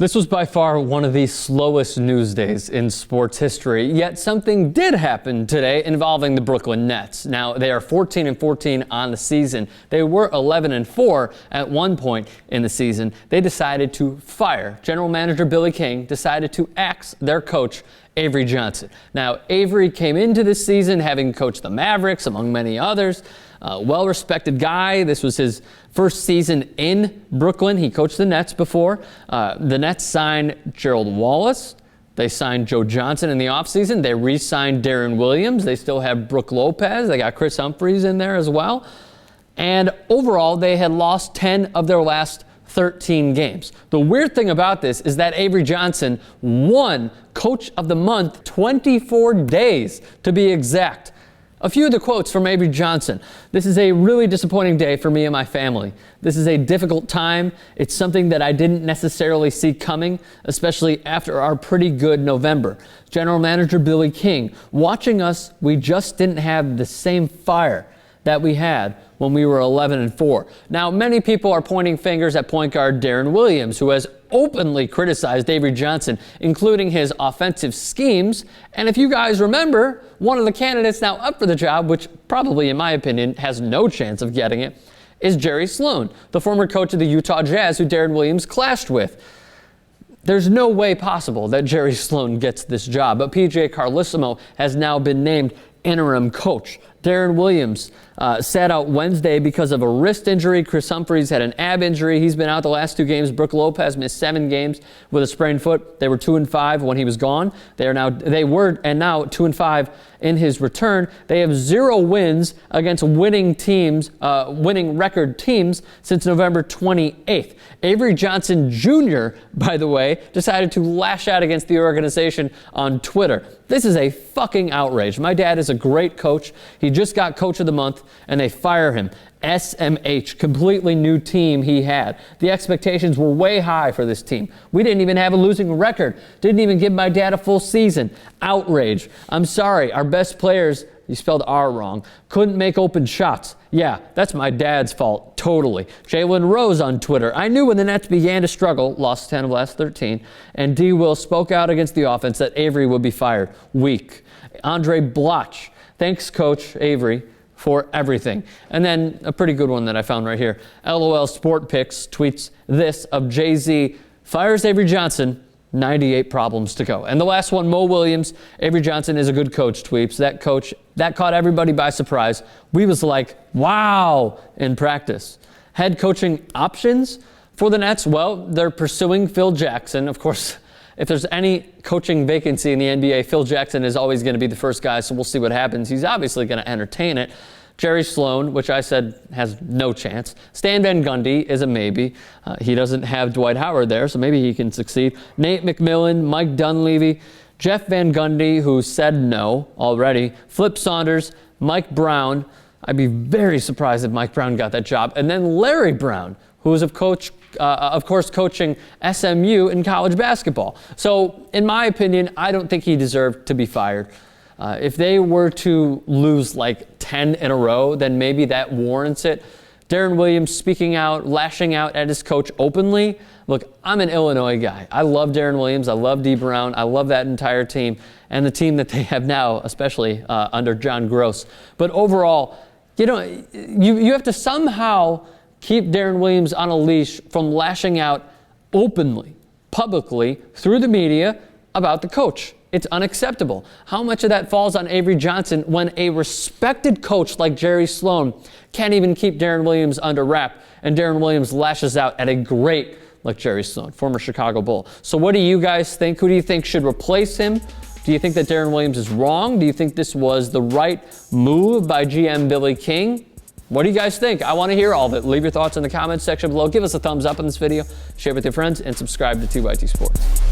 This was by far one of the slowest news days in sports history, yet something did happen today involving the Brooklyn Nets. Now, they are 14-14 on the season. They were 11-4 at one point in the season. They decided to fire. General Manager Billy King decided to axe their coach, Avery Johnson. Now, Avery came into this season having coached the Mavericks, among many others. Well-respected guy. This was his first season in Brooklyn. He coached the Nets before. The Nets signed Gerald Wallace. They signed Joe Johnson in the offseason. They re-signed Darren Williams. They still have Brook Lopez. They got Chris Humphries in there as well. And overall, they had lost 10 of their last 13 games. The weird thing about this is that Avery Johnson won Coach of the Month 24 days to be exact. A few of the quotes from Avery Johnson. This is a really disappointing day for me and my family. This is a difficult time. It's something that I didn't necessarily see coming, especially after our pretty good November. General Manager Billy King, watching us, we just didn't have the same fire that we had when we were 11-4. Now, many people are pointing fingers at point guard Darren Williams, who has openly criticized Avery Johnson, including his offensive schemes. And if you guys remember, one of the candidates now up for the job, which probably, in my opinion, has no chance of getting it, is Jerry Sloan, the former coach of the Utah Jazz, who Darren Williams clashed with. There's no way possible that Jerry Sloan gets this job, but PJ Carlesimo has now been named interim coach. Darren Williams sat out Wednesday because of a wrist injury. Chris Humphries had an ab injury. He's been out the last 2 games. Brook Lopez missed 7 games with a sprained foot. They were 2-5 when he was gone. They were now 2-5 in his return. They have 0 wins against winning record teams since November 28th. Avery Johnson Jr., by the way, decided to lash out against the organization on Twitter. This is a fucking outrage. My dad is a great coach. He just got Coach of the Month, and they fire him. SMH, completely new team he had. The expectations were way high for this team. We didn't even have a losing record. Didn't even give my dad a full season. Outrage. I'm sorry, our best players, you spelled R wrong, couldn't make open shots. Yeah, that's my dad's fault, totally. Jalen Rose on Twitter. I knew when the Nets began to struggle, lost 10 of the last 13, and D. Will spoke out against the offense that Avery would be fired. Weak. Andre Bloch. Thanks, Coach Avery, for everything. And then a pretty good one that I found right here. LOL Sport Picks tweets this of Jay-Z, fires Avery Johnson, 98 problems to go. And the last one, Mo Williams, Avery Johnson is a good coach, tweets. That caught everybody by surprise. We was like, wow, in practice. Head coaching options for the Nets? Well, they're pursuing Phil Jackson. Of course, if there's any coaching vacancy in the NBA, Phil Jackson is always going to be the first guy, so we'll see what happens. He's obviously going to entertain it. Jerry Sloan, which I said has no chance. Stan Van Gundy is a maybe. He doesn't have Dwight Howard there, so maybe he can succeed. Nate McMillan, Mike Dunleavy, Jeff Van Gundy, who said no already. Flip Saunders, Mike Brown. I'd be very surprised if Mike Brown got that job. And then Larry Brown, who was of course coaching SMU in college basketball. So in my opinion, I don't think he deserved to be fired. If they were to lose like 10 in a row, then maybe that warrants it. Darren Williams speaking out, lashing out at his coach openly. Look, I'm an Illinois guy. I love Darren Williams. I love D. Brown. I love that entire team and the team that they have now, especially under John Gross. But overall, you have to somehow keep Darren Williams on a leash from lashing out openly, publicly, through the media about the coach. It's unacceptable. How much of that falls on Avery Johnson when a respected coach like Jerry Sloan can't even keep Darren Williams under wrap, and Darren Williams lashes out at a great like Jerry Sloan, former Chicago Bull. So what do you guys think? Who do you think should replace him? Do you think that Darren Williams is wrong? Do you think this was the right move by GM Billy King? What do you guys think? I want to hear all of it. Leave your thoughts in the comments section below. Give us a thumbs up on this video, share with your friends, and subscribe to 2YT Sports.